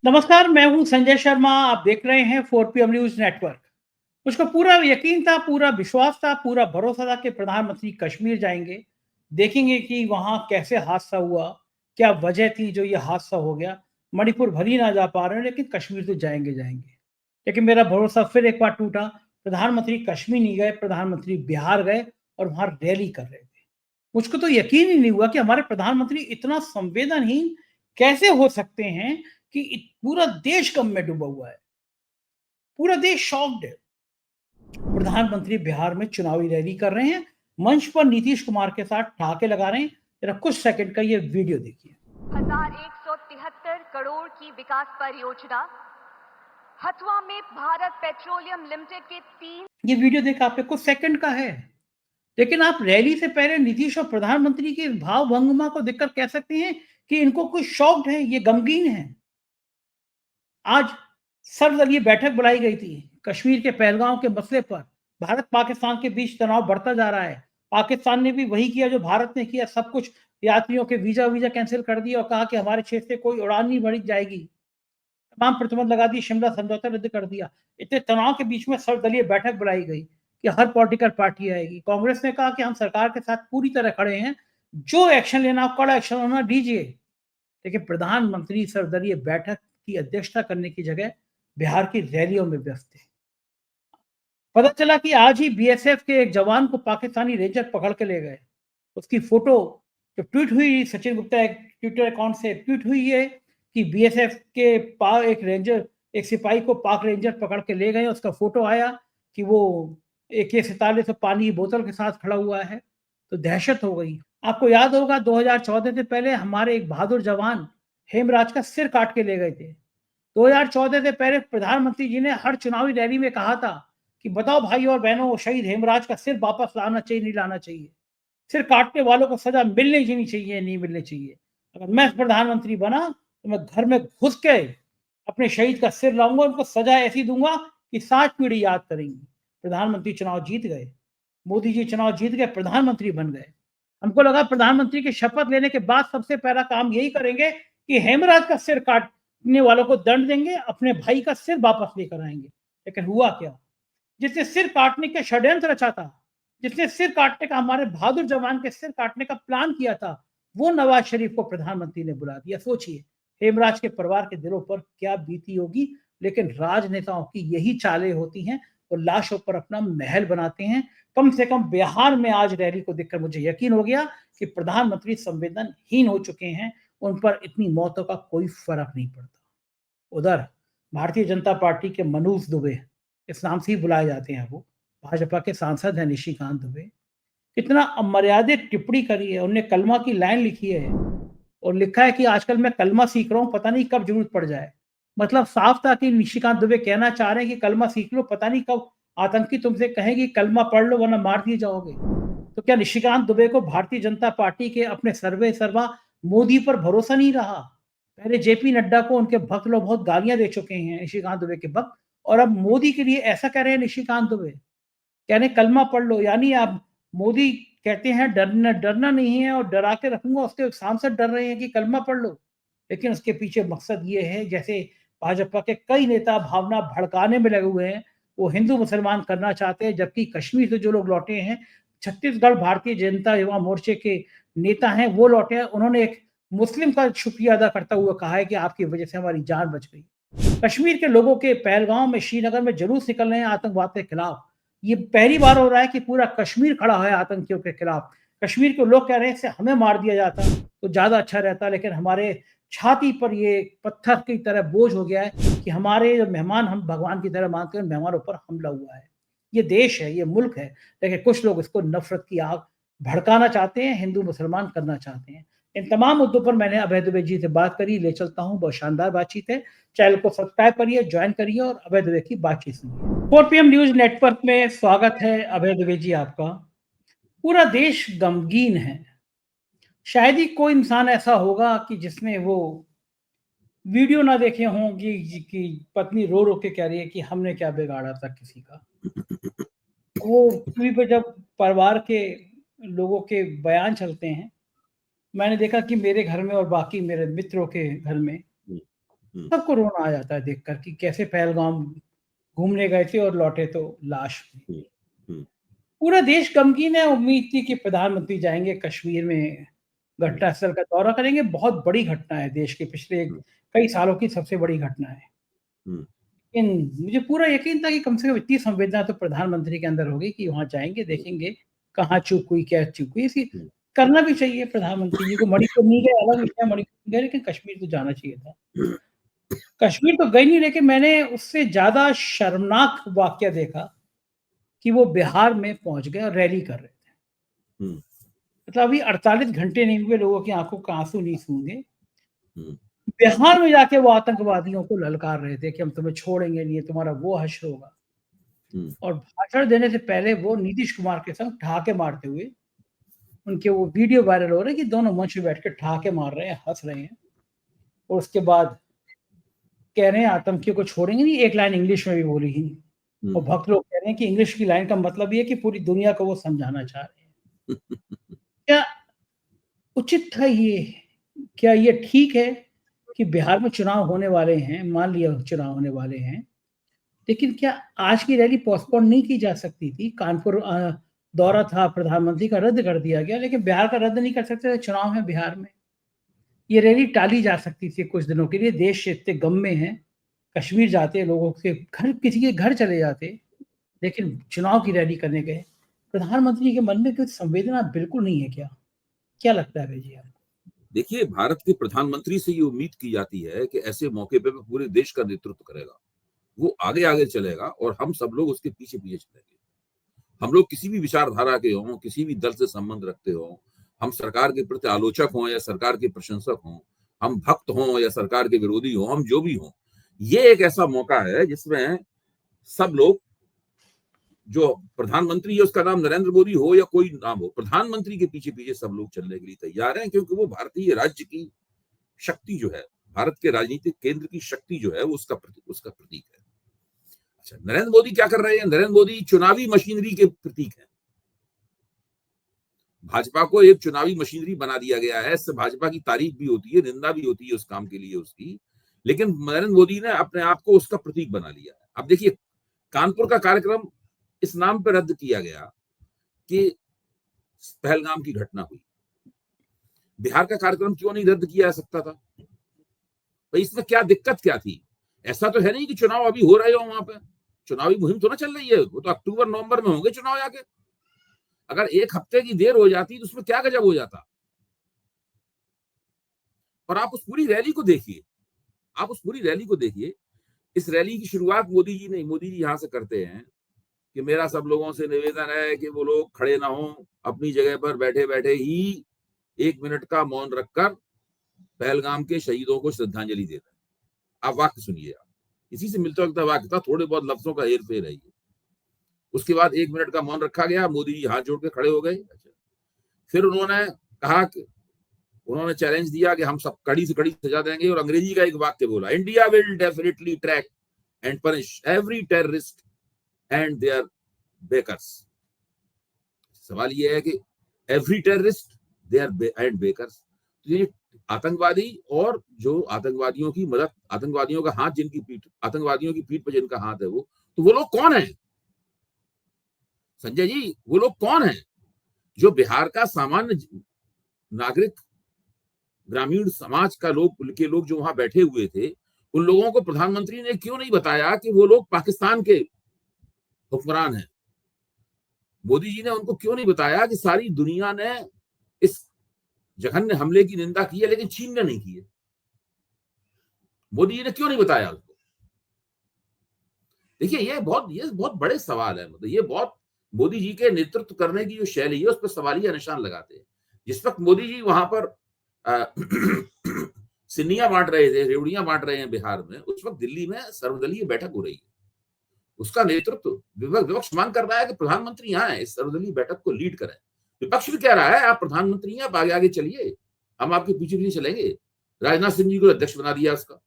नमस्कार, मैं हूं संजय शर्मा। आप देख रहे हैं 4PM न्यूज़ नेटवर्क। मुझको पूरा यकीन था, पूरा विश्वास था, पूरा भरोसा था कि प्रधानमंत्री कश्मीर जाएँगे, देखेंगे कि वहाँ कैसे हादसा हुआ, क्या वजह थी जो ये हादसा हो गया। मणिपुर भले ही ना जा पा रहे हैं, लेकिन कश्मीर तो जाएँगे, जाएँगे। लेकिन मेरा भरोसा फिर एक बार टूटा। प्रधानमंत्री कश्मीर नहीं गए, प्रधानमंत्री बिहार गए और वहाँ रैली कर रहे थे। मुझको तो यकीन ही नहीं हुआ कि हमारे प्रधानमंत्री इतना संवेदनहीन कैसे हो सकते हैं कि पूरा देश गम में डूबा हुआ है। पूरा देश शॉक्ड है। प्रधानमंत्री बिहार में चुनावी रैली कर रहे हैं, मंच पर नीतीश कुमार के साथ ठहाके लगा रहे हैं। जरा कुछ सेकंड का ये वीडियो देखिए। 1173 करोड़ की विकास परियोजना हथुआ में भारत पेट्रोलियम लिमिटेड के 3 ये वीडियो देखा आपने, कुछ सेकंड का है। लेकिन आप रैली से पहले नीतीश और प्रधानमंत्री के भाव भंगिमा को देखकर कह सकते हैं कि इनको कुछ शॉक्ड है, ये गमगीन है। आज सर्वदलीय बैठक बुलाई गई थी कश्मीर के पहलगांव के मसले पर। भारत पाकिस्तान के बीच तनाव बढ़ता जा रहा है। पाकिस्तान ने भी वही किया जो भारत ने किया, सब कुछ यात्रियों के वीजा कैंसिल कर दिए और कहा कि हमारे क्षेत्र से कोई उड़ान नहीं भरी जाएगी। तमाम प्रतिबंध लगा दिए, शिमला समझौता रद्द कर दिया। इतने तनाव के बीच में सर्वदलीय बैठक बुलाई गई कि हर पॉलिटिकल पार्टी आएगी। कांग्रेस ने कहा कि हम सरकार के साथ पूरी तरह खड़े हैं, जो एक्शन लेना हो, कड़ा एक्शन होना दीजिए। लेकिन प्रधानमंत्री सर्वदलीय बैठक की अध्यक्षता करने की जगह बिहार की रैलियों में व्यस्त थे। पता चला कि आज ही बीएसएफ के एक जवान को पाकिस्तानी रेंजर पकड़ के ले गए। उसकी फोटो जो ट्वीट हुई, सचिन गुप्ता एक ट्विटर अकाउंट से ट्वीट हुई है कि बीएसएफ के एक सिपाही को पाक रेंजर पकड़ के ले गए। उसका फोटो आया कि वो AK-47 पानी की बोतल के साथ खड़ा हुआ है, तो दहशत हो गई। आपको याद होगा 2014 से पहले हमारे एक बहादुर जवान हेमराज का सिर काट के ले गए थे। 2014 से पहले प्रधानमंत्री जी ने हर चुनावी रैली में कहा था कि बताओ भाई और बहनों, शहीद हेमराज का सिर वापस लाना चाहिए, नहीं लाना चाहिए। सिर काटने वालों को सजा मिलनी चाहिए, नहीं मिलनी चाहिए। अगर मैं प्रधानमंत्री बना तो मैं घर में घुस के अपने शहीद का सिर लाऊंगा, उनको सजा ऐसी दूंगा कि 7 पीढ़ी याद करेंगी। प्रधानमंत्री चुनाव जीत गए, मोदी जी चुनाव जीत गए, प्रधानमंत्री बन गए। हमको लगा प्रधानमंत्री की शपथ लेने के बाद सबसे पहला काम यही करेंगे कि हेमराज का सिर काटने वालों को दंड देंगे, अपने भाई का सिर वापस लेकर आएंगे। लेकिन हुआ क्या? जिसने सिर काटने के षड्यंत्र रचा था, जिसने सिर काटने का, हमारे बहादुर जवान के सिर काटने का प्लान किया था, वो नवाज शरीफ को प्रधानमंत्री ने बुला दिया। सोचिए हेमराज के परिवार के दिलों पर क्या बीती होगी। लेकिन राजनेताओं की यही चालें होती हैं, वो लाशों पर अपना महल बनाते हैं। कम से कम बिहार में आज रैली को देखकर मुझे यकीन हो गया कि प्रधानमंत्री संवेदनहीन हो चुके हैं। उन पर इतनी मौतों का कोई फर्क नहीं पड़ता। उधर भारतीय जनता पार्टी के मनोज दुबे, इस नाम से ही बुलाए जाते हैं वो, भाजपा के सांसद हैं निशिकांत दुबे। कितना अमर्यादित टिप्पणी करी है उन्होंने, कलमा की लाइन लिखी है और लिखा है कि आजकल मैं कलमा सीख रहा हूँ, पता नहीं कब जरूरत पड़ जाए। मतलब साफ था कि निशिकांत दुबे कहना चाह रहे हैं कि कलमा सीख लो, पता नहीं कब आतंकी तुमसे कहेंगे कलमा पढ़ लो वरना मार दिए जाओगे। तो क्या निशिकांत दुबे को भारतीय जनता पार्टी के अपने सर्वे सर्वा मोदी पर भरोसा नहीं रहा? पहले जेपी नड्डा को उनके भक्त लोग बहुत गालियां दे चुके हैं, निशिकांत दुबे के भक्त, और अब मोदी के लिए ऐसा कह रहे हैं निशिकांत दुबे, कह रहे कलमा पढ़ लो। यानी आप, मोदी कहते हैं डरना डरना नहीं है और डरा के रखूंगा, उसके सांसद डर रहे हैं कि कलमा पढ़ लो। लेकिन उसके पीछे मकसद ये है, जैसे भाजपा के कई नेता भावना भड़काने में लगे हुए हैं, वो हिंदू मुसलमान करना चाहते हैं। जबकि कश्मीर से जो लोग लौटे हैं, छत्तीसगढ़ भारतीय जनता युवा मोर्चे के नेता हैं, वो लौटे हैं। उन्होंने एक मुस्लिम का शुक्रिया अदा करता हुआ कहा है कि आपकी वजह से हमारी जान बच गई। कश्मीर के लोगों के पहलगांव में, श्रीनगर में जुलूस निकल रहे हैं आतंकवाद के खिलाफ। ये पहली बार हो रहा है कि पूरा कश्मीर खड़ा है आतंकियों के खिलाफ। कश्मीर के लोग कह रहे हैं हमें मार दिया जाता तो ज्यादा अच्छा रहता, लेकिन हमारे छाती पर ये पत्थर की तरह बोझ हो गया है कि हमारे जो मेहमान हम भगवान की तरह मानते हैं, मेहमानों पर हमला हुआ है। ये देश है, ये मुल्क है, लेकिन कुछ लोग इसको नफरत की आग भड़काना चाहते हैं, हिंदू मुसलमान करना चाहते हैं। इन तमाम मुद्दों पर मैंने अभय दुबे जी से बात करी, ले चलता हूँ, बहुत शानदार बातचीत है। चैनल को सब्सक्राइब करिए, ज्वाइन करिए और अभय दुबे की बातचीत सुनिए। 4PM न्यूज नेटवर्क में स्वागत है अभय दुबे जी आपका। पूरा देश गमगीन है। शायद ही कोई इंसान ऐसा होगा कि जिसने वो वीडियो ना देखे हों कि पत्नी रो रो के कह रही है कि हमने क्या बिगाड़ा था किसी का। वो टीवी पे जब परिवार के लोगों के बयान चलते हैं, मैंने देखा कि मेरे घर में और बाकी मेरे मित्रों के घर में सबको रोना आ जाता है देखकर कि कैसे पहलगाम घूमने गए थे और लौटे तो लाश मिली। पूरा देश गमगीन है, उम्मीद थी कि प्रधानमंत्री जाएँगे कश्मीर में घटनास्थल का दौरा करेंगे, बहुत बड़ी घटना है देश के पिछले कई सालों की सबसे बड़ी घटना है। लेकिन मुझे पूरा यकीन था कि कम से कम इतनी संवेदना तो प्रधानमंत्री के अंदर होगी कि वहाँ जाएँगे, देखेंगे कहाँ चूक हुई, क्या चूक हुई, इसकी करना भी चाहिए प्रधानमंत्री जी को। मणिपुर नहीं गए अलग विषय है, मणिपुर गए लेकिन कश्मीर तो जाना चाहिए था। कश्मीर तो गए नहीं लेकिन मैंने उससे ज़्यादा शर्मनाक वाक़या देखा कि वो बिहार में पहुँच गए और रैली कर रहे थे। मतलब अभी 48 घंटे नहीं हुए, लोगों की आँखों का आँसू नहीं सूंघे। बिहार में जाके वो आतंकवादियों को ललकार रहे थे कि हम तुम्हें छोड़ेंगे नहीं, तुम्हारा वो हश्र होगा। और भाषण देने से पहले वो नीतीश कुमार के संग ठहाके मारते हुए, उनके वो वीडियो वायरल हो रहे हैं कि दोनों मंच में बैठ के ठहाके मार रहे हैं, हँस रहे हैं। और उसके बाद कह रहे हैं आतंकियों को छोड़ेंगे नहीं, एक लाइन इंग्लिश में भी बोली ही। और भक्त लोग कह रहे हैं कि इंग्लिश की लाइन का मतलब ये है कि पूरी दुनिया को वो समझाना चाह रहे हैं। क्या उचित था ये? क्या ये ठीक है कि बिहार में चुनाव होने वाले हैं, मान लिया चुनाव होने वाले हैं, लेकिन क्या आज की रैली पोस्टपोन नहीं की जा सकती थी? कानपुर दौरा था प्रधानमंत्री का, रद्द कर दिया गया, लेकिन बिहार का रद्द नहीं कर सकते थे, चुनाव है बिहार में। ये रैली टाली जा सकती थी कुछ दिनों के लिए, देश इतने गम में है, कश्मीर जाते लोगों के घर, किसी के घर चले जाते, लेकिन चुनाव की रैली करने गए। प्रधानमंत्री के मन में कुछ संवेदना बिल्कुल नहीं है क्या? क्या लगता है भैया? देखिए, भारत के प्रधानमंत्री से ये उम्मीद की जाती है कि ऐसे मौके पे वो पूरे देश का नेतृत्व करेगा। वो आगे-आगे चलेगा और हम सब लोग उसके पीछे-पीछे चलेंगे। हम लोग किसी भी विचारधारा के हों, किसी भी दल से संबंध रखते हों, हम सरकार के प्रति आलोचक हों या सरकार के प्रशंसक हों, हम भक्त हों या सरकार के विरोधी हों, हम जो भी हों, ये एक ऐसा मौका है जिसमें सब लोग, जो प्रधानमंत्री है उसका नाम नरेंद्र मोदी हो या कोई नाम हो, प्रधानमंत्री के पीछे-पीछे सब लोग चलने के लिए तैयार हैं, क्योंकि वो भारतीय राज्य की शक्ति जो है, भारत के राजनीतिक केंद्र की शक्ति जो है, वो उसका प्रतीक है। अच्छा, नरेंद्र मोदी क्या कर रहे हैं? नरेंद्र मोदी चुनावी मशीनरी के प्रतीक हैं। भाजपा को एक चुनावी मशीनरी बना दिया गया है। इससे भाजपा की तारीफ भी होती है, निंदा भी होती है उस काम के लिए उसकी, लेकिन नरेंद्र मोदी ने अपने आप को उसका प्रतीक बना लिया है। अब देखिए, कानपुर का कार्यक्रम इस नाम पर रद्द किया गया कि पहलगाम की घटना हुई। बिहार का कार्यक्रम क्यों नहीं रद्द किया जा सकता था? भाई, इसमें क्या दिक्कत क्या थी? ऐसा तो है नहीं कि चुनाव अभी हो रहे हो वहां पे, चुनावी मुहिम तो ना चल रही है, वो तो अक्टूबर नवंबर में होंगे चुनाव जाके। अगर एक हफ्ते की देर हो जाती तो उसमें क्या गजब हो जाता? और आप उस पूरी रैली को देखिए, आप उस पूरी रैली को देखिए। इस रैली की शुरुआत मोदी जी यहां से करते हैं कि मेरा सब लोगों से निवेदन है कि वो लोग खड़े ना हो, अपनी जगह पर बैठे बैठे ही 1 मिनट का मौन रखकर पहलगाम के शहीदों को श्रद्धांजलि दे रहे हैं। आप वाक्य सुनिए, आप इसी से मिलता जुलता वाक्य था, थोड़े बहुत लफ्जों का हेर फेर है ये। उसके बाद 1 मिनट का मौन रखा गया, मोदी जी हाथ जोड़ के खड़े हो गए। फिर उन्होंने कहा कि उन्होंने चैलेंज दिया कि हम सब कड़ी से कड़ी सजा देंगे, और अंग्रेजी का एक वाक्य बोला, India will definitely track and punish every terrorist and their backers. सवाल ये है कि every terrorist there and backers, तो ये आतंकवादी और जो आतंकवादियों की मदद, आतंकवादियों का हाथ जिनकी पीठ, आतंकवादियों की पीठ पर जिनका हाथ है, वो तो वो लोग कौन है संजय जी? वो लोग कौन है? जो बिहार का सामान्य नागरिक, ग्रामीण समाज का लोग जो वहां बैठे हुए थे, उन लोगों को प्रधानमंत्री ने क्यों नहीं बताया कि वो लोग पाकिस्तान के हुक्मरान हैं? मोदी जी ने उनको क्यों नहीं बताया कि सारी दुनिया ने इस जघन्य हमले की निंदा की है, लेकिन चीन ने नहीं की है? मोदी जी ने क्यों नहीं बताया उसको? देखिए, ये बहुत बड़े सवाल है। मतलब ये बहुत, मोदी जी के नेतृत्व करने की जो शैली है उस पर सवालिया निशान लगाते हैं। जिस वक्त मोदी जी वहां पर सिन्नियां बांट रहे थे, रेवड़ियां बांट रहे हैं बिहार में, उस वक्त दिल्ली में सर्वदलीय बैठक हो रही है। उसका नेतृत्व विपक्ष मांग कर रहा है कि प्रधानमंत्री यहाँ है, इस सर्वदलीय बैठक को लीड करें। विपक्ष भी कह रहा है आप प्रधानमंत्री हैं, आप आगे आगे चलिए, हम आपके पीछे पीछे चलेंगे। राजनाथ सिंह जी को अध्यक्ष बना दिया उसका।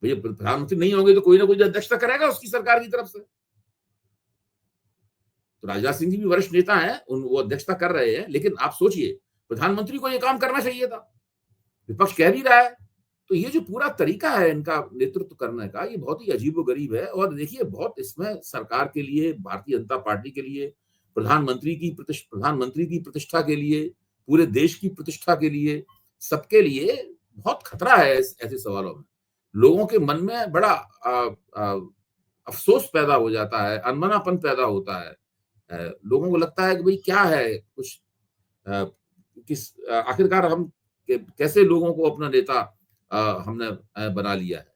भैया, प्रधानमंत्री नहीं होंगे तो कोई ना कोई अध्यक्षता करेगा उसकी सरकार की तरफ से। तो राजनाथ सिंह जी भी वरिष्ठ नेता हैं, वो अध्यक्षता कर रहे हैं, लेकिन आप सोचिए, प्रधानमंत्री को यह काम करना चाहिए था। विपक्ष कह भी रहा है तो ये जो पूरा तरीका है इनका नेतृत्व करने का, ये बहुत ही अजीबोगरीब है। और देखिए, बहुत इसमें सरकार के लिए, भारतीय जनता पार्टी के लिए, प्रधानमंत्री की प्रतिष्ठा के लिए, पूरे देश की प्रतिष्ठा के लिए, सबके लिए बहुत खतरा है ऐसे सवालों में। लोगों के मन में बड़ा अफसोस पैदा हो जाता है, अनमनापन पैदा होता है। लोगों को लगता है कि भाई क्या है, कुछ आखिरकार हम कैसे लोगों को अपना नेता हमने बना लिया है।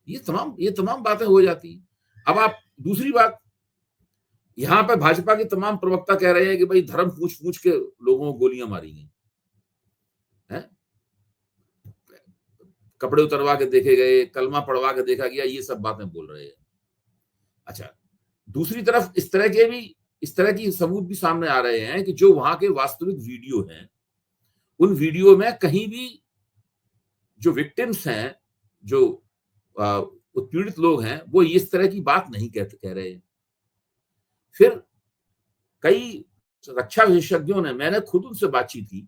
ये तमाम बातें हो जाती हैं। अब आप दूसरी बात, यहाँ पे भाजपा के तमाम प्रवक्ता कह रहे हैं कि भाई धर्म पूछ के लोगों को गोलियां मारी गई हैं, कपड़े उतरवा के देखे गए, कलमा पढ़वा के देखा गया, ये सब बातें बोल रहे हैं। अच्छा, दूसरी तरफ इस तरह की सबूत भी सामने आ रहे हैं कि जो वहां के वास्तविक वीडियो हैं, उन वीडियो में कहीं भी जो विक्टिम्स हैं, जो उत्पीड़ित लोग हैं, वो इस तरह की बात नहीं कह रहे हैं। फिर कई रक्षा विशेषज्ञों ने, मैंने खुद उनसे बातचीत की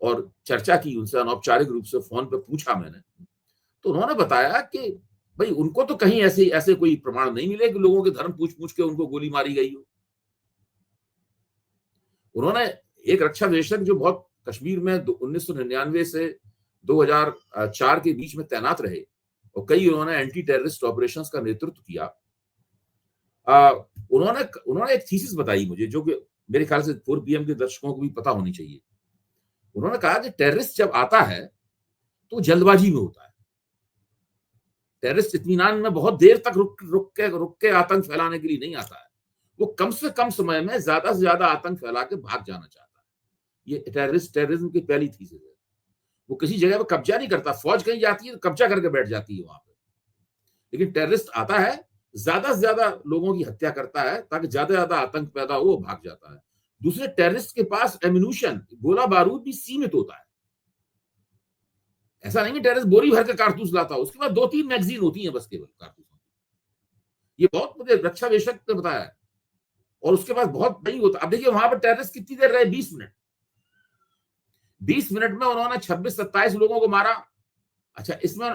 और चर्चा की उनसे, अनौपचारिक रूप से फोन पे पूछा मैंने, तो उन्होंने बताया कि भाई उनको तो कहीं ऐसे कोई प्रमाण नहीं मिले कि लोगों के धर्म पूछ के उनको गोली मारी गई हो। उन्होंने एक रक्षा विशेषज्ञ जो बहुत कश्मीर में 1999 से 2004 के बीच में तैनात रहे और कई उन्होंने एंटी टेररिस्ट ऑपरेशंस का नेतृत्व किया, उन्होंने एक थीसिस बताई मुझे, जो कि मेरे ख्याल से पूर्व पीएम के दर्शकों को भी पता होनी चाहिए। उन्होंने कहा कि टेररिस्ट जब आता है तो जल्दबाजी में होता है। टेररिस्ट इत्मीनान में बहुत देर तक रुक के आतंक फैलाने के लिए नहीं आता है। वो कम से कम समय में ज्यादा से ज्यादा आतंक फैला के भाग जाना चाहता है। ये टेररिज्म की पहली थीसिस है। वो किसी जगह पर कब्जा नहीं करता। फौज कहीं जाती है तो कब्जा करके बैठ जाती है वहां पे, लेकिन टेररिस्ट आता है, ज्यादा से ज्यादा लोगों की हत्या करता है ताकि ज्यादा से ज्यादा आतंक पैदा हो, वो भाग जाता है। दूसरे, टेररिस्ट के पास एम्यूनिशन, गोला बारूद भी सीमित होता है। ऐसा नहीं कि टेररिस्ट बोरी भर के कारतूस लाता हो, उसके बाद 2-3 मैगजीन होती है बस केवल कारतूसों की। ये बहुत मुझे रक्षा विशेषज्ञ ने बताया है। और उसके बाद बहुत नहीं होता। अब देखिए वहां पर टेररिस्ट कितनी देर रहे, 20 मिनट। 20 मिनट में उन्होंने 26-27 लोगों को मारा। अच्छा, इसमें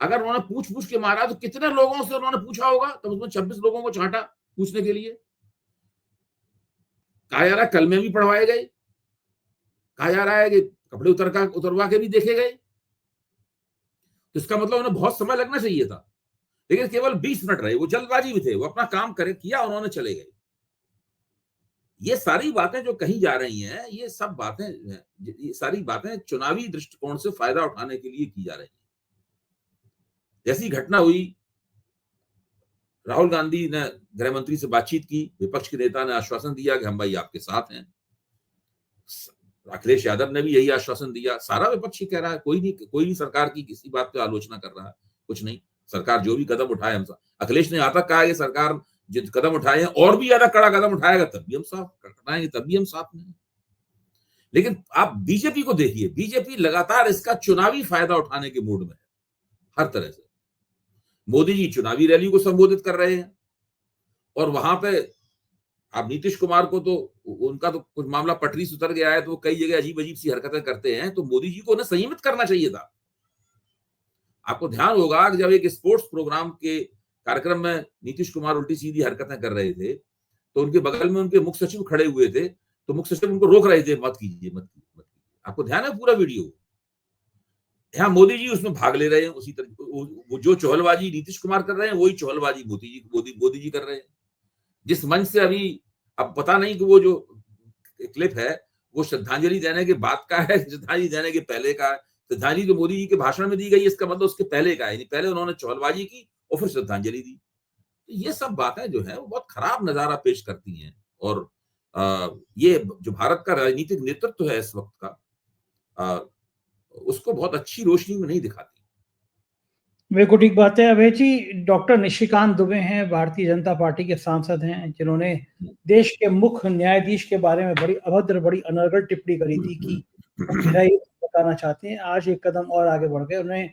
अगर उन्होंने पूछ के मारा तो कितने लोगों से उन्होंने पूछा होगा? तो उसमें 26 लोगों को छांटा पूछने के लिए। कहा जा रहा है कलमे भी पढ़वाए गए, कहा जा रहा है कि कपड़े उतरवा के भी देखे गए। तो इसका मतलब उन्हें बहुत समय लगना चाहिए था, लेकिन केवल 20 मिनट रहे। वो जल्दबाजी में थे, वो अपना काम किया, उन्होंने चले गए। ये सारी बातें जो कही जा रही हैं, ये सारी बातें चुनावी दृष्टिकोण से फायदा उठाने के लिए की जा रही हैं। जैसी घटना हुई, राहुल गांधी ने गृह मंत्री से बातचीत की, विपक्ष के नेता ने आश्वासन दिया कि हम भाई आपके साथ हैं। अखिलेश यादव ने भी यही आश्वासन दिया। सारा विपक्ष ही कह रहा है, कोई नहीं सरकार की किसी बात पे आलोचना कर रहा है, कुछ नहीं। सरकार जो भी कदम उठाए हम साथ। अखिलेश ने यहाँ तक कहा कि सरकार जो कदम उठाए हैं और भी ज्यादा कड़ा कदम उठाएगा तब भी हम साथ में हैं। लेकिन आप बीजेपी को देखिए, बीजेपी लगातार इसका चुनावी फायदा उठाने के मूड में है, हर तरह से। मोदी जी चुनावी रैली को संबोधित कर रहे हैं और वहां पे आप नीतीश कुमार को तो उनका तो कुछ मामला पटरी से उतर गया है, तो वो कई जगह अजीब सी हरकतें करते हैं। तो मोदी जी को उन्हें संयमित करना चाहिए था। आपको ध्यान होगा कि जब एक स्पोर्ट्स प्रोग्राम के कार्यक्रम में नीतीश कुमार उल्टी सीधी हरकतें कर रहे थे, तो उनके बगल में उनके मुख्य सचिव खड़े हुए थे, तो मुख्य सचिव उनको रोक रहे थे, मत कीजिए। आपको ध्यान है पूरा वीडियो? यहाँ मोदी जी उसमें भाग ले रहे हैं। उसी तरह वो जो चौहलबाजी नीतीश कुमार कर रहे हैं, वही चौहलबाजी मोदी जी कर रहे हैं। जिस मंच से अभी, अब पता नहीं कि वो जो क्लिप है वो श्रद्धांजलि देने के बाद का है, श्रद्धांजलि देने के पहले का है। श्रद्धांजलि जो मोदी जी के भाषण में दी गई, इसका मतलब उसके पहले का है। पहले उन्होंने चौहलबाजी की और फिर श्रद्धांजलि दी। तो ये सब बातें जो है वो बहुत खराब नजारा पेश करती हैं। और ये जो भारत का राजनीतिक नेतृत्व है इस वक्त का, उसको बहुत अच्छी रोशनी में नहीं दिखाती। बिल्कुल ठीक बात है। अभय जी, डॉक्टर निशिकांत दुबे हैं, भारतीय जनता पार्टी के सांसद हैं, जिन्होंने देश के मुख्य न्यायाधीश के बारे में बड़ी अभद्र, बड़ी अनर्गल टिप्पणी करी थी कि बताना चाहते हैं। आज एक कदम और आगे बढ़ गए। उन्होंने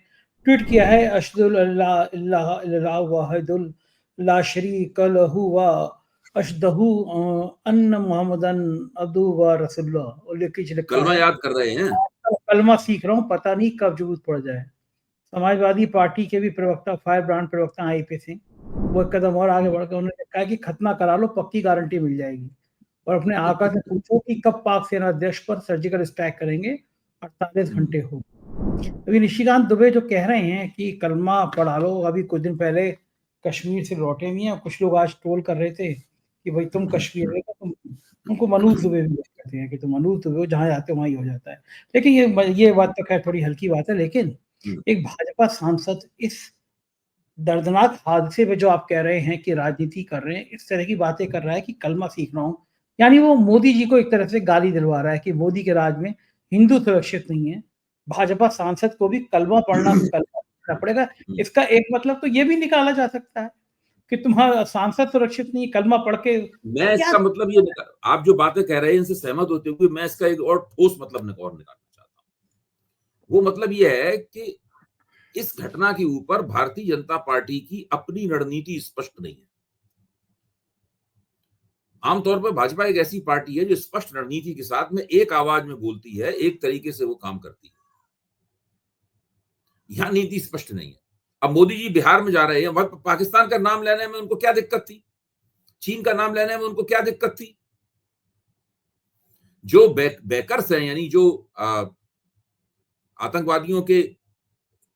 ट्वीट किया है, अशदुल अल्लाह वाहिदुल ला शरीक लहू व अशदहू अन्न मोहम्मदन अब्दु व रसूलुल्लाह। और लिखा कलमा याद कर रहे हैं, कलमा सीख रहा हूँ, पता नहीं कब जरूरत पड़ जाए। समाजवादी पार्टी के भी प्रवक्ता, फायर ब्रांड प्रवक्ता आईपी सिंह, वो एक कदम और आगे बढ़कर उन्होंने कहा कि खतना करा लो, पक्की गारंटी मिल जाएगी। और अपने आका से पूछो कि कब पाक सेना अध्यक्ष पर सर्जिकल स्ट्राइक करेंगे, 48 घंटे हो। अभी निशिकांत दुबे जो कह रहे हैं कि कलमा पढ़ा लो, अभी कुछ दिन पहले कश्मीर से लौटे हुए हैं, कुछ लोग आज ट्रोल कर रहे थे कि भाई तुम कश्मीर में, तुम उनको मनोज दुबे भी कहते हैं कि तुम मनोज दुबे हो, जहाँ जाते हो वहीं हो जाता है। लेकिन ये बात तो खैर थोड़ी हल्की बात है, लेकिन एक भाजपा सांसद इस दर्दनाक हादसे में जो आप कह रहे हैं कि राजनीति कर रहे हैं, इस तरह की बातें कर रहा है कि कलमा सीख रहा हूँ, यानी वो मोदी जी को एक तरह से गाली दिलवा रहा है कि मोदी के राज में हिंदू सुरक्षित नहीं है, भाजपा सांसद को भी कलमा पढ़ना पड़ेगा। इसका एक मतलब तो ये भी निकाला जा सकता है कि तुम्हारा सांसद सुरक्षित नहीं, कलमा पढ़ के मैं इसका मतलब ये निकाल, आप जो बातें कह रहे हैं इनसे सहमत होते हुए मैं इसका एक और ठोस मतलब और निकालना चाहता हूँ। वो मतलब ये है कि इस घटना के ऊपर भारतीय जनता पार्टी की अपनी रणनीति स्पष्ट नहीं है। आमतौर पर भाजपा एक ऐसी पार्टी है जो स्पष्ट रणनीति के साथ में एक आवाज में बोलती है, एक तरीके से वो काम करती है। यहां नीति स्पष्ट नहीं है। अब मोदी जी बिहार में जा रहे हैं, वहां पाकिस्तान का नाम लेने में उनको क्या दिक्कत थी? चीन का नाम लेने में उनको क्या दिक्कत थी? जो बैकर्स हैं, यानी जो आतंकवादियों के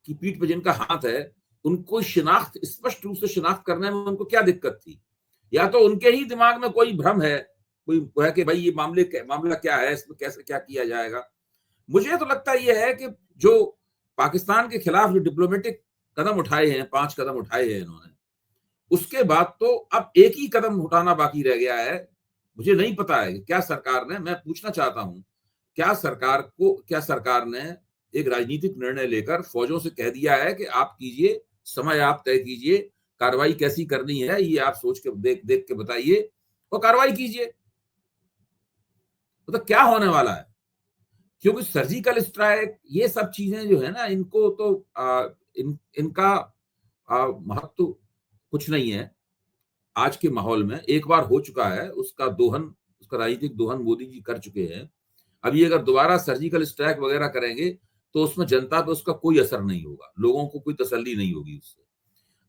की पीठ पर जिनका हाथ है, उनको शिनाख्त, स्पष्ट रूप से शिनाख्त करने में उनको क्या दिक्कत थी? या तो उनके ही दिमाग में कोई भ्रम है, कोई है कि भाई ये मामला क्या है, इसमें कैसे क्या किया जाएगा। मुझे तो लगता ये है कि जो पाकिस्तान के खिलाफ जो डिप्लोमेटिक कदम उठाए हैं, 5 कदम उठाए हैं इन्होंने, उसके बाद तो अब एक ही कदम उठाना बाकी रह गया है। मुझे नहीं पता है क्या सरकार ने, मैं पूछना चाहता हूं, क्या सरकार ने एक राजनीतिक निर्णय लेकर फौजों से कह दिया है कि आप कीजिए, समय आप तय कीजिए, कार्रवाई कैसी करनी है ये आप सोच के देख के बताइए और कार्रवाई कीजिए। तो क्या होने वाला है? क्योंकि सर्जिकल स्ट्राइक, ये सब चीजें जो है ना, इनको तो इनका महत्व कुछ नहीं है आज के माहौल में। एक बार हो चुका है, उसका राजनीतिक दोहन मोदी जी कर चुके हैं। अभी अगर दोबारा सर्जिकल स्ट्राइक वगैरह करेंगे तो उसमें जनता पे उसका कोई असर नहीं होगा, लोगों को कोई तसल्ली नहीं होगी उससे।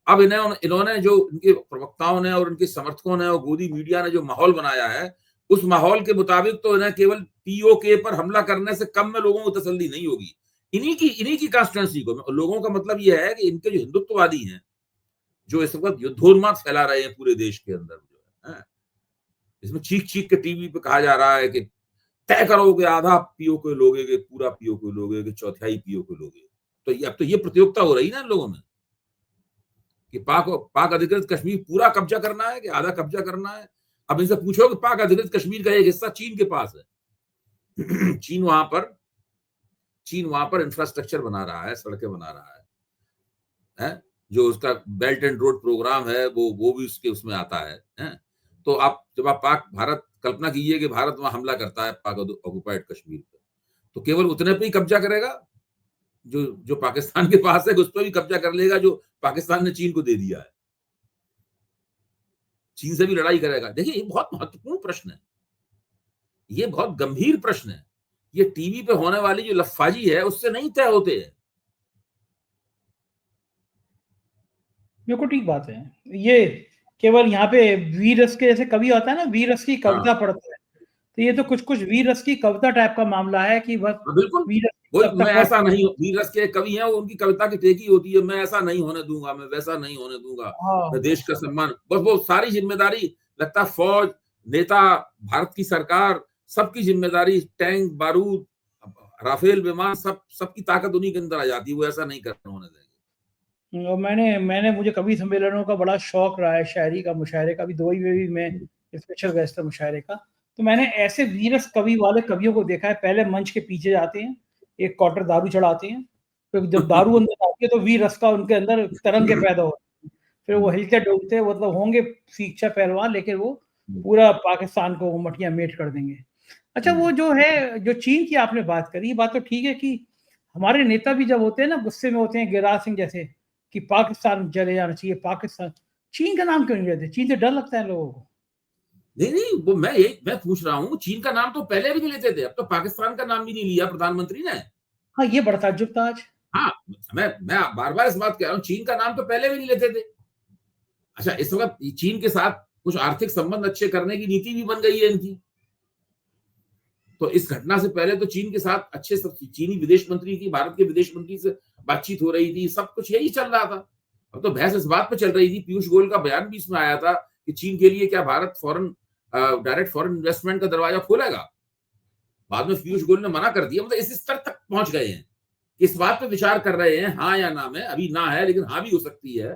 अब इन्होंने जो इनके प्रवक्ताओं ने और इनके समर्थकों ने और गोदी मीडिया ने जो माहौल बनाया है, उस माहौल के मुताबिक तो इन्हें केवल पीओके पर हमला करने से कम में लोगों को तसल्ली नहीं होगी। इन्हीं की कॉन्स्टिट्यूएंसी को, लोगों का मतलब यह है कि इनके जो हिंदुत्ववादी हैं, जो इस वक्त युद्धोन्माद फैला रहे हैं पूरे देश के अंदर, जो है इसमें चीख के टीवी पे कहा जा रहा है कि तय करो कि आधा पीओके लोगे कि पूरा पीओके लोगे कि चौथाई पीओके लोगे। तो अब तो ये प्रतियोगिता हो रही है ना लोगों में कि पाक अधिकृत कश्मीर पूरा कब्जा करना है कि आधा कब्जा करना है। अब इनसे पूछो कि पाक अधिकृत कश्मीर का एक हिस्सा चीन के पास है। चीन वहां पर इंफ्रास्ट्रक्चर बना रहा है, सड़कें बना रहा है? जो उसका बेल्ट एंड रोड प्रोग्राम है वो भी उसमें आता है? तो जब आप भारत कल्पना कीजिए कि भारत वहां हमला करता है पाक ऑक्युपाइड कश्मीर पे, तो केवल उतने पे ही कब्जा करेगा, जो पाकिस्तान के पास है उस पर भी कब्जा कर लेगा, जो पाकिस्तान ने चीन को दे दिया है। चीन से भी लड़ाई करेगा। देखिए, ये बहुत महत्वपूर्ण प्रश्न है, ये बहुत गंभीर प्रश्न है। ये टीवी पे होने वाली जो लफाजी है उससे नहीं तय होते हैं। बिल्कुल ठीक बात है। ये केवल यहाँ पे वीर रस के जैसे कवि होता है ना, वीर रस की कविता पढ़ता है, तो ये तो कुछ वीर रस की कविता टाइप का मामला है कि बस बिल्कुल वीर मैं ऐसा नहीं, वीर रस के कवि हैं, उनकी कविता की टेकी होती है, मैं ऐसा नहीं होने दूंगा, मैं वैसा नहीं होने दूंगा, मैं देश का सम्मान, बस वो सारी जिम्मेदारी लगता है फौज, नेता, भारत की सरकार, सबकी जिम्मेदारी, टैंक, बारूद, राफेल विमान, सबकी ताकत उन्हीं के अंदर आ जाती है। वो ऐसा नहीं करने होने देंगे। मैंने मुझे कवि सम्मेलनों का बड़ा शौक रहा है, शायरी का, मुशायरे का भी। दुबई में भी मैं स्पेशल गेस्ट था मुशायरे का, तो मैंने ऐसे वीरस कवि वाले कवियों को देखा है। पहले मंच के पीछे जाते हैं, एक क्वार्टर दारू चढ़ाते हैं, फिर जब दारू अंदर आती है तो वीर रस का उनके अंदर तरंगे पैदा होते हैं, फिर वो हिलते डुलते, मतलब होंगे सीखा पहलवान, लेकिन वो पूरा पाकिस्तान को मटियां मेट कर देंगे। अच्छा, वो जो है, जो चीन की आपने बात करी, बात तो ठीक है कि हमारे नेता भी जब होते हैं ना, गुस्से में होते हैं, गिरिराज सिंह जैसे, कि पाकिस्तान चले जाना चाहिए, पाकिस्तान। चीन का नाम क्यों नहीं लेते? चीन से डर लगता है लोगों को। नहीं, वो मैं पूछ रहा हूँ, चीन का नाम तो पहले भी नहीं लेते थे, अब तो पाकिस्तान का नाम भी नहीं लिया प्रधानमंत्री ने। हाँ, ये बड़ा ताज्जुब था आज। हाँ, मैं बार बार इस बात कह रहा हूँ, चीन का नाम तो पहले भी नहीं लेते थे। अच्छा, इस वक्त चीन के साथ कुछ आर्थिक संबंध अच्छे करने की नीति भी बन गई है इनकी। तो इस घटना से पहले तो चीन के साथ अच्छे चीनी विदेश मंत्री की भारत के विदेश मंत्री से बातचीत हो रही थी, सब कुछ यही चल रहा था। अब तो बहस इस बात पे चल रही थी, पीयूष गोयल का बयान भी इसमें आया था कि चीन के लिए क्या भारत डायरेक्ट फॉरेन इन्वेस्टमेंट का दरवाजा खोलेगा। बाद में पीयूष गोयल ने मना कर दिया। मतलब इस स्तर तक पहुंच गए हैं, इस बात पे विचार कर रहे हैं, हाँ या ना में। अभी ना है, लेकिन हाँ भी हो सकती है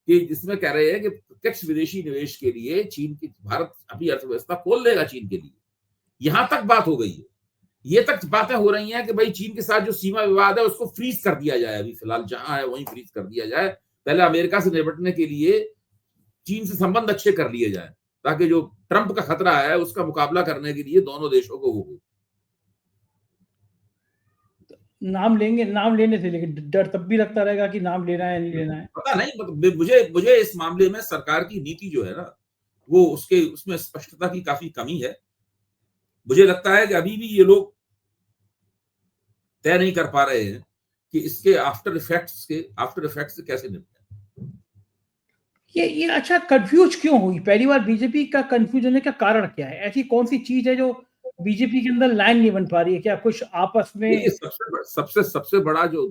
कि जिसमें कह रहे हैं कि प्रत्यक्ष विदेशी निवेश के लिए चीन की भारत अपनी अर्थव्यवस्था खोल देगा चीन के लिए। यहां तक बात हो गई है। ये तक बातें हो रही हैं कि भाई चीन के साथ जो सीमा विवाद है उसको फ्रीज कर दिया जाए, अभी फिलहाल जहां है वहीं फ्रीज कर दिया जाए। पहले अमेरिका से निपटने के लिए चीन से संबंध अच्छे कर लिए जाए, ताकि जो ट्रंप का खतरा है उसका मुकाबला करने के लिए दोनों देशों को हो। नाम लेंगे, नाम लेने से, लेकिन डर तब भी लगता रहेगा कि नाम लेना है नहीं लेना है। पता नहीं, मतलब मुझे इस मामले में सरकार की नीति जो है ना, वो उसमें स्पष्टता की काफी कमी है। मुझे लगता है कि अभी भी ये लोग तय नहीं कर पा रहे हैं कि इसके आफ्टर इफेक्ट्स से कैसे निपटें। ये अच्छा, कंफ्यूज क्यों हुई पहली बार बीजेपी का? कंफ्यूज होने का कारण क्या है? ऐसी कौन सी चीज है जो बीजेपी के अंदर लाइन नहीं बन पा रही है? क्या कुछ आपस देखिए, में? सबसे बड़ा जो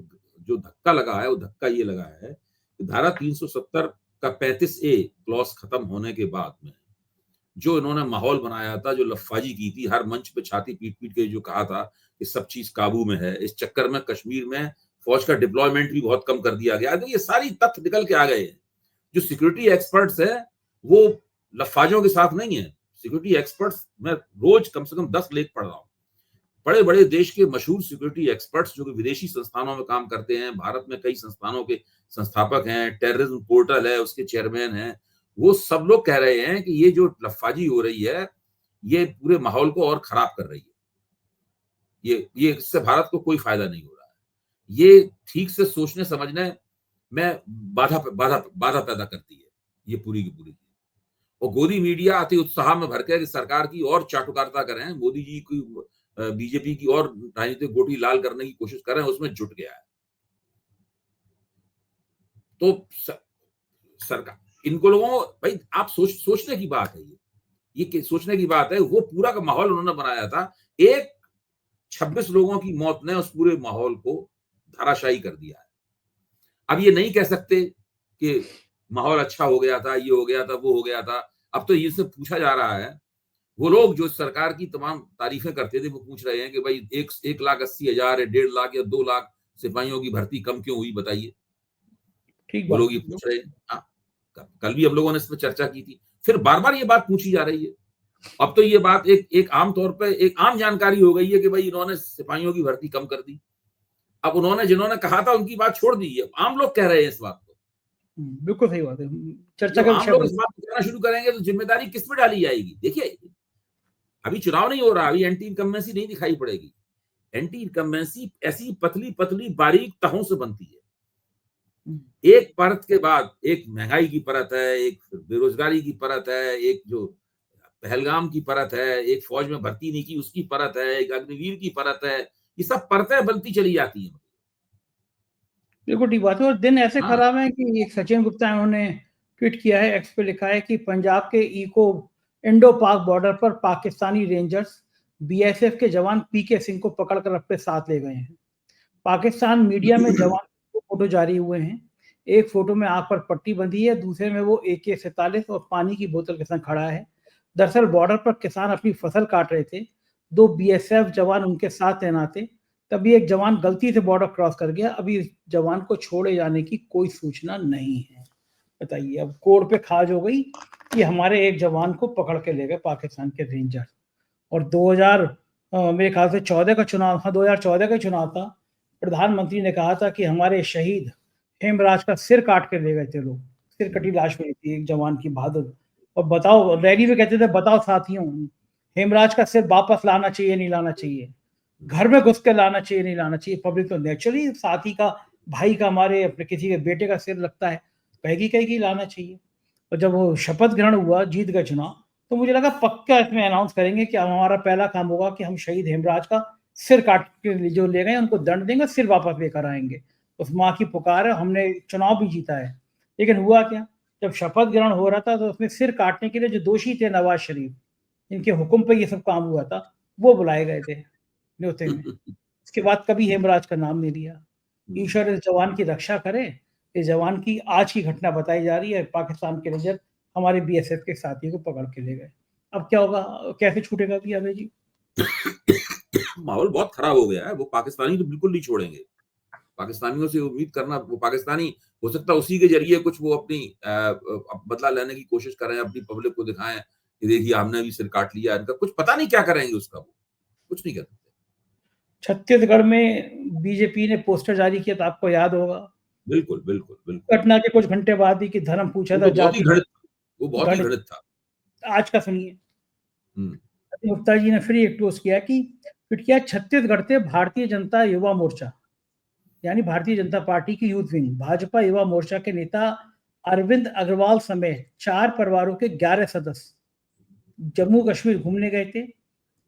जो धक्का लगा है, वो धक्का ये लगा है कि धारा 370 का 35A क्लॉज खत्म होने के बाद में जो इन्होंने माहौल बनाया था, जो लफाजी की थी, हर मंच पे छाती पीट-पीट के जो कहा था कि सब चीज काबू में है, इस चक्कर में कश्मीर में फौज का डिप्लॉयमेंट भी बहुत कम कर दिया गया। तो ये सारी तथ्य निकल के आ गए हैं। जो सिक्योरिटी एक्सपर्ट्स है, वो लफाजों के साथ नहीं है। सिक्योरिटी एक्सपर्ट्स, मैं रोज कम से कम 10 लेख पढ़ रहा हूँ। बड़े बड़े देश के मशहूर सिक्योरिटी एक्सपर्ट्स जो कि विदेशी संस्थानों में काम करते हैं, भारत में कई संस्थानों के संस्थापक हैं, टेररिज्म पोर्टल है उसके चेयरमैन हैं, वो सब लोग कह रहे हैं कि ये जो लफाजी हो रही है, ये पूरे माहौल को और खराब कर रही है। ये इससे भारत को कोई फायदा नहीं हो रहा है। ये ठीक से सोचने समझने में बाधा पैदा करती है, ये पूरी की पूरी। और गोदी मीडिया अति उत्साह में भर के सरकार की और चाटुकारिता कर रहे हैं, मोदी जी की बीजेपी की और राजनीतिक गोटी लाल करने की कोशिश कर रहे हैं, उसमें जुट गया है। तो सरकार, इनको लोगों, भाई आप सोचने की बात है, ये सोचने की बात है। वो पूरा का माहौल उन्होंने बनाया था, एक 26 लोगों की मौत ने उस पूरे माहौल को धराशायी कर दिया है। अब ये नहीं कह सकते कि माहौल अच्छा हो गया था, ये हो गया था, वो हो गया था। अब तो इससे पूछा जा रहा है, वो लोग जो सरकार की तमाम तारीफें करते थे, वो पूछ रहे हैं कि भाई 1,80,000 या 1.5 लाख या 2 लाख सिपाहियों की भर्ती कम क्यों हुई, बताइए। ठीक वो बात लोग ये है। पूछ रहे हैं। हाँ, कल भी हम लोगों ने इस पर चर्चा की थी, फिर बार बार ये बात पूछी जा रही है। अब तो ये बात एक आम तौर पे एक आम जानकारी हो गई है कि भाई इन्होंने सिपाहियों की भर्ती कम कर दी। अब उन्होंने जिन्होंने कहा था उनकी बात छोड़ दी है, आम लोग कह रहे हैं इस बात को। बिल्कुल सही बात है, चर्चा जब का आम विषय लोग बन। इस बात को कहना शुरू करेंगे तो जिम्मेदारी किस पे डाली जाएगी? देखिए, अभी चुनाव नहीं हो रहा, अभी एंटी इनकम्बेंसी नहीं दिखाई पड़ेगी। एंटी इनकम्बेंसी ऐसी पतली पतली बारीक तहों से बनती है। एक परत के बाद एक महंगाई की परत है, एक बेरोजगारी की परत है, एक जो पहलगाम की परत है, एक फौज में भर्ती नहीं की उसकी परत है, एक अग्निवीर की परत है। ये सब परतें बनती चली जाती हैं। बिल्कुल ठीक बात है। और दिन ऐसे हाँ, खराब है कि एक सचिन गुप्ता उन्होंने ट्वीट किया है, एक्स पे लिखा है कि पंजाब के इंडो पाक बॉर्डर पर पाकिस्तानी रेंजर्स बीएसएफ के जवान पीके सिंह को पकड़कर अपने साथ ले गए हैं। पाकिस्तान मीडिया में जवान के फोटो जारी हुए हैं। एक फोटो में आंख पर पट्टी बंधी है, दूसरे में वो AK-47 और पानी की बोतल के संग खड़ा है। दरअसल बॉर्डर पर किसान अपनी फसल काट रहे थे, 2 बीएसएफ जवान उनके साथ तैनात थे। तभी एक जवान गलती से बॉर्डर क्रॉस कर गया। अभी इस जवान को छोड़े जाने की कोई सूचना नहीं है। बताइए, अब कोर्ट पे खाज हो गई कि हमारे एक जवान को पकड़ के ले गए पाकिस्तान के रेंजर। और 2000 मेरे ख्याल से 14 का चुनाव, हाँ 2014 का चुनाव था। प्रधानमंत्री ने कहा था कि हमारे शहीद हेमराज का सिर काट के ले गए थे लोग, सिर कटी लाश मिली थी एक जवान की, बहादुर। और बताओ, रैली में कहते थे, बताओ साथियों, हेमराज का सिर वापस लाना चाहिए नहीं लाना चाहिए, घर में घुस के लाना चाहिए नहीं लाना चाहिए। पब्लिक तो नेचुरली साथी का, भाई का, हमारे अपने किसी के बेटे का सिर लगता है, कहेगी लाना चाहिए। और जब वो शपथ ग्रहण हुआ, जीत गए चुनाव, तो मुझे लगा पक्का इसमें अनाउंस करेंगे कि हमारा पहला काम होगा कि हम शहीद हेमराज का सिर काट के जो ले गए उनको दंड देंगे, सिर वापस लेकर आएंगे। उस माँ की पुकार है, हमने चुनाव भी जीता है। लेकिन हुआ क्या? जब शपथ ग्रहण हो रहा था तो उसमें सिर काटने के लिए जो दोषी थे नवाज शरीफ, इनके हुक्म पे ये सब काम हुआ था, वो बुलाए गए थे न्योते में। उसके बाद कभी हेमराज का नाम नहीं लिया। ईश्वर इस जवान की रक्षा करे। इस जवान की आज की घटना बताई जा रही है, पाकिस्तान के रेंजर हमारे बीएसएफ के साथियों को पकड़ के ले गए। अब क्या होगा? कैसे छूटेगा अभी अभय जी? माहौल बहुत खराब हो गया है। वो पाकिस्तानी तो बिल्कुल नहीं छोड़ेंगे। पाकिस्तानियों से उम्मीद करना, वो पाकिस्तानी हो सकता है उसी के जरिए कुछ वो अपनी बदला लेने की कोशिश करें, अपनी पब्लिक को दिखाएं कि देखिए हमने भी सिर काट लिया इनका। कुछ पता नहीं क्या करेंगे उसका, वो कुछ नहीं कर सकते। छत्तीसगढ़ में बीजेपी ने पोस्टर जारी किया था, आपको याद होगा। बिल्कुल बिल्कुल बिल्कुल। घटना के कुछ घंटे बाद ही कि धर्म पूछा वो था, तो बहुत ही जाति घृणित, वो बहुत ही गणित। घृणित था। आज का सुनिए, हम्म, गुप्ता जी ने फिर एक पोस्ट किया कि ट्वीट किया, छत्तीसगढ़ से भारतीय जनता युवा मोर्चा यानी भारतीय जनता पार्टी की यूथ विंग भाजपा युवा मोर्चा के नेता अरविंद अग्रवाल समेत 4 परिवारों के 11 सदस्य जम्मू कश्मीर घूमने गए थे।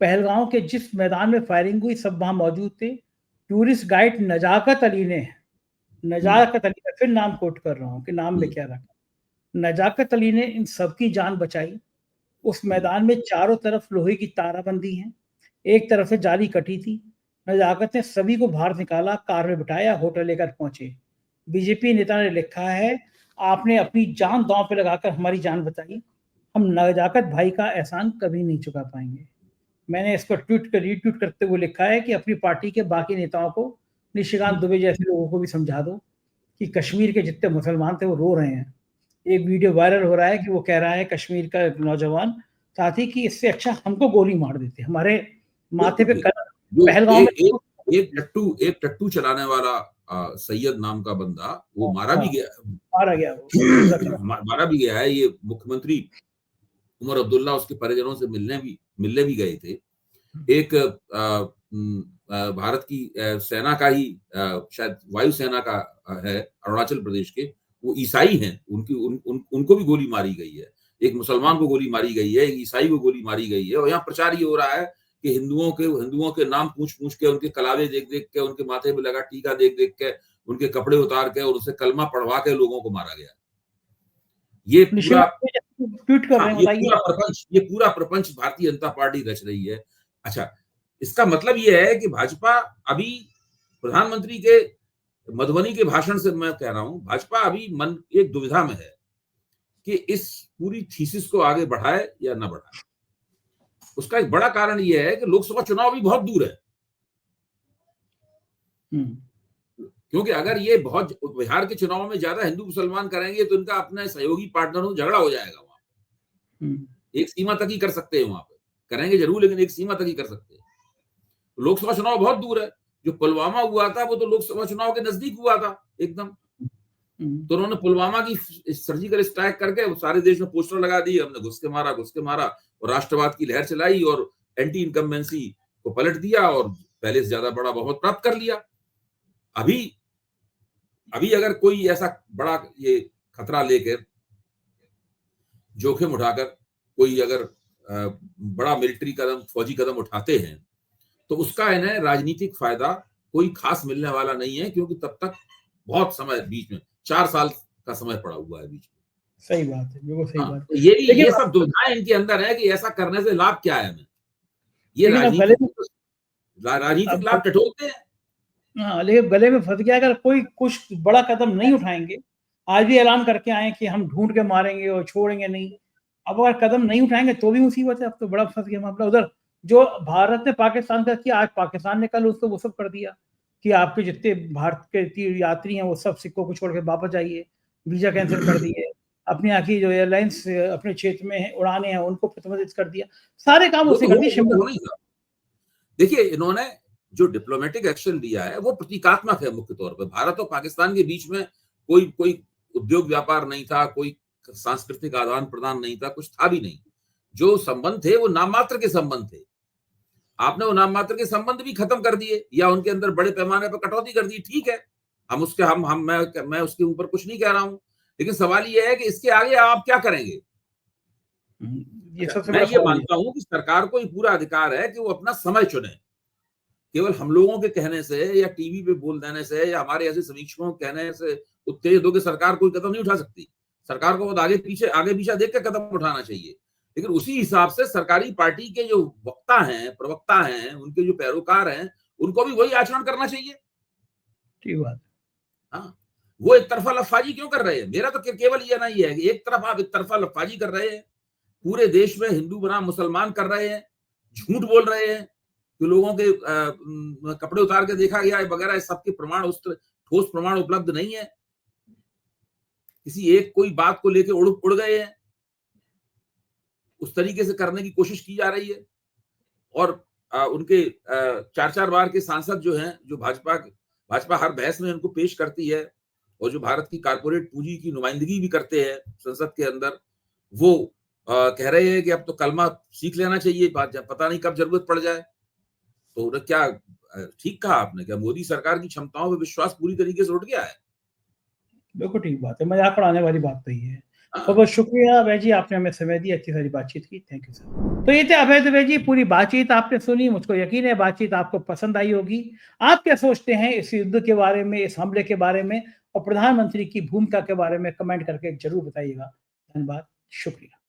पहलगांव के जिस मैदान में फायरिंग हुई सब वहां मौजूद थे। टूरिस्ट गाइड नजाकत अली ने, नजाकत अली का फिर नाम कोट कर रहा हूं कि नाम में क्या रखा, नजाकत अली ने इन सबकी जान बचाई। उस मैदान में चारों तरफ लोहे की ताराबंदी है, एक तरफ से जाली कटी थी। नजाकत ने सभी को बाहर निकाला, कार में बिठाया, होटल लेकर पहुंचे। बीजेपी नेता ने लिखा है, आपने अपनी जान दांव पे लगाकर हमारी जान बचाई, हम नजाकत भाई का एहसान कभी नहीं चुका पाएंगे। मैंने इस पर रीट्वीट करते हुए लिखा है कि अपनी पार्टी के बाकी नेताओं को, निशिकांत दुबे जैसे लोगों को भी समझा दो कि कश्मीर के जितने मुसलमान थे वो रो रहे हैं। एक वीडियो वायरल हो रहा है कि वो कह रहा है कश्मीर का नौजवान साथी कि इससे अच्छा हमको गोली मार देते, हमारे माथे पे जो पहलगांव में एक टट्टू चलाने वाला सैयद नाम का बंदा, वो मारा भी गया, मारा गया, वो मारा भी गया है। ये मुख्यमंत्री उमर अब्दुल्ला उसके परिजनों से मिलने भी गए थे। एक भारत की सेना का ही शायद वायुसेना का है, अरुणाचल प्रदेश के, वो ईसाई हैं, उनको भी गोली मारी गई है। एक मुसलमान को गोली मारी गई है, एक ईसाई को गोली मारी गई है। और यहाँ प्रचार ये हो रहा है कि हिंदुओं के नाम पूछ के, उनके कलावे देख के, उनके माथे में लगा टीका देख के, उनके कपड़े उतार के और उसे कलमा पढ़वा के लोगों को मारा गया। ये पूरा ट्वीट कर रहे हैं, ये पूरा प्रपंच भारतीय जनता पार्टी रच रही है। अच्छा, इसका मतलब ये है कि भाजपा अभी प्रधानमंत्री के मधुबनी के भाषण से मैं कह रहा हूं, भाजपा अभी मन एक दुविधा में है कि इस पूरी थीसिस को आगे बढ़ाए या न बढ़ाए। उसका एक बड़ा कारण यह है कि लोकसभा चुनाव भी बहुत दूर है। क्योंकि अगर ये बहुत बिहार के चुनाव में ज्यादा हिंदू मुसलमान करेंगे तो इनका अपने सहयोगी पार्टनरों झगड़ा हो जाएगा वहां। एक सीमा तक ही कर सकते हैं, वहां पे करेंगे जरूर, लेकिन एक सीमा तक ही कर सकते हैं। तो लोकसभा चुनाव बहुत दूर है। जो पुलवामा हुआ था वो तो लोकसभा चुनाव के नजदीक हुआ था एकदम। तो उन्होंने पुलवामा की सर्जिकल स्ट्राइक करके सारे देश में पोस्टर लगा दिए, हमने घुस के मारा और राष्ट्रवाद की लहर चलाई और एंटी इनकम्बेंसी को पलट दिया और पहले से ज्यादा बड़ा बहुत प्राप्त कर लिया। अभी अगर कोई ऐसा बड़ा ये खतरा लेकर, जोखिम उठाकर कोई अगर बड़ा मिलिट्री कदम, फौजी कदम उठाते हैं तो उसका इन्हें राजनीतिक फायदा कोई खास मिलने वाला नहीं है, क्योंकि तब तक बहुत समय बीच में 4 साल का समय पड़ा हुआ है बीच में। सही बात है, बिल्कुल सही बात है। ये सब दुविधाएं इनके अंदर है कि ऐसा करने से लाभ क्या है हमें। ये राजनीतिक लाभ टटोलते हैं। हाँ, लेकिन गले में फंस गया। अगर कोई कुछ बड़ा कदम नहीं उठाएंगे, आज भी ऐलान करके आए कि हम ढूंढ के मारेंगे और छोड़ेंगे नहीं, अब अगर कदम नहीं उठाएंगे तो भी मुसीबत है। अब तो बड़ा फंस गया मामला। उधर जो भारत ने पाकिस्तान का किया, आज पाकिस्तान ने कल उसको वो सब कर दिया कि आपके जितने भारत के यात्री हैं वो सब सिक्कों को छोड़ के वापस जाइए, वीजा कैंसिल कर दिए, अपनी यहाँ की जो एयरलाइंस अपने क्षेत्र में उड़ाने हैं उनको प्रतिबंधित कर दिया, सारे काम उसने कर दिए। देखिए, इन्होंने जो डिप्लोमेटिक एक्शन लिया है वो प्रतीकात्मक है। मुख्य तौर पर भारत और पाकिस्तान के बीच में कोई उद्योग व्यापार नहीं था, कोई सांस्कृतिक आदान प्रदान नहीं था, कुछ था भी नहीं। जो संबंध थे वो नाम मात्र के संबंध थे। आपने वो नाम मात्र के संबंध भी खत्म कर दिए या उनके अंदर बड़े पैमाने पर कटौती कर दी, ठीक है। मैं उसके ऊपर कुछ नहीं कह रहा हूं, लेकिन सवाल ये है कि इसके आगे आप क्या करेंगे। मैं ये मानता हूं कि सरकार को पूरा अधिकार है कि वो अपना समय चुने केवल हम लोगों के कहने से या टीवी पे बोल देने से या हमारे ऐसे समीक्षकों के कहने से उत्तेजित होकर सरकार कोई कदम नहीं उठा सकती। सरकार को आगे पीछे देख के कदम उठाना चाहिए। लेकिन उसी हिसाब से सरकारी पार्टी के जो वक्ता हैं, प्रवक्ता हैं, उनके जो पैरोकार हैं, उनको भी वही आचरण करना चाहिए। ठीक बात। हाँ, वो एक तरफा लफाजी क्यों कर रहे हैं? मेरा तो केवल ये ना ये है कि एक तरफ आप एक तरफा लफाजी कर रहे हैं, पूरे देश में हिंदू बनाम मुसलमान कर रहे हैं, झूठ बोल रहे हैं कि लोगों के कपड़े उतार के देखा गया है वगैरह, सबके प्रमाण ठोस प्रमाण उपलब्ध नहीं है। किसी एक कोई बात को लेके उड़ गए हैं, उस तरीके से करने की कोशिश की जा रही है। और उनके 4-4 बार के सांसद जो हैं, जो भाजपा हर बहस में उनको पेश करती है और जो भारत की कारपोरेट पूंजी की नुमाइंदगी भी करते हैं संसद के अंदर, वो कह रहे हैं कि अब तो कलमा सीख लेना चाहिए, पता नहीं कब जरूरत पड़ जाए। तो क्या ठीक कहा आपने, क्या मोदी सरकार की क्षमताओं पर विश्वास पूरी तरीके से उठ गया है? बिल्कुल ठीक बात है, मजाक उड़ाने वाली बात तो ये है। बहुत बहुत शुक्रिया अभय जी, आपने हमें समय दिया, अच्छी सारी बातचीत की। Thank you sir. तो ये थे अभय दुबे जी, पूरी बातचीत आपने सुनी, मुझको यकीन है बातचीत आपको पसंद आई होगी। आप क्या सोचते हैं इस युद्ध के बारे में, इस हमले के बारे में और प्रधानमंत्री की भूमिका के बारे में कमेंट करके जरूर बताइएगा। धन्यवाद, शुक्रिया।